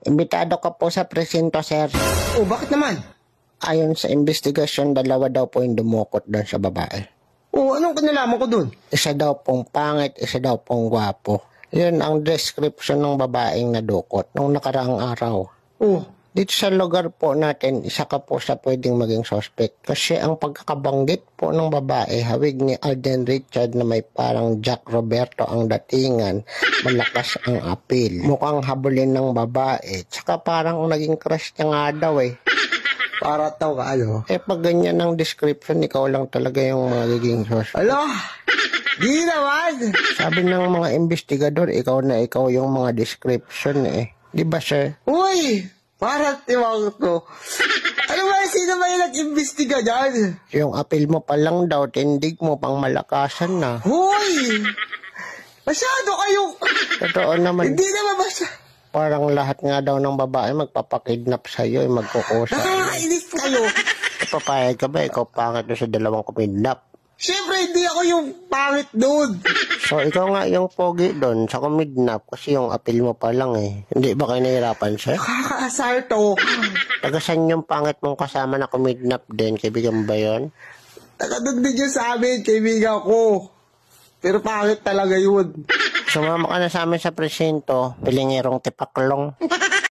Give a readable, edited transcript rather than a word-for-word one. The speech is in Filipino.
Imbitado ka po sa presinto, sir. Oh, bakit naman? Ayon sa investigasyon, dalawa daw po yung dumukot doon sa babae. Oh, anong kinalaman ko dun? Isa daw pong pangit, isa daw pong gwapo. Yun ang description ng babaeng nadukot nung nakaraang araw. Oh, Dito sa lugar po natin, isa ka po sa pwedeng maging suspect. Kasi ang pagkakabanggit po ng babae, hawig ni Alden Richard na may parang Jack Roberto ang datingan, malakas ang appeal. Mukhang habulin ng babae, tsaka parang naging crush niya nga daw eh. para tao ka, ano? Eh pag ganyan ang description, ikaw lang talaga yung magiging suspect. Alo? Di naman! Sabi ng mga investigador, ikaw na ikaw yung mga description eh. Di ba sir? Uy! Para tiwag to. Ano ba, sino ba yung nag-imbestiga dyan? Yung appeal mo pa lang daw, tindig mo pang malakasan na. Hoy! Masyado kayong... Totoo naman. Hindi naman masyado. Parang lahat nga daw ng babae magpapakidnap sa'yo, magkukusa. Nakakainis kayo. Papayag ka ba? Ikaw pangit na sa dalawang kumidnap. Siyempre, hindi ako yung pangit doon. So, ikaw nga yung pogi doon sa kumidnap kasi yung appeal mo pa lang eh. Hindi ba kayo nahirapan, sir? Kakaasar to. Tagasan yung pangit mong kasama na kumidnap din? Kaibigan mo ba yun? Nakadun din yun sa amin, kaibigan ko. Pero pangit talaga yun. Sumama ka na sa amin sa presinto, pilingerong tipaklong.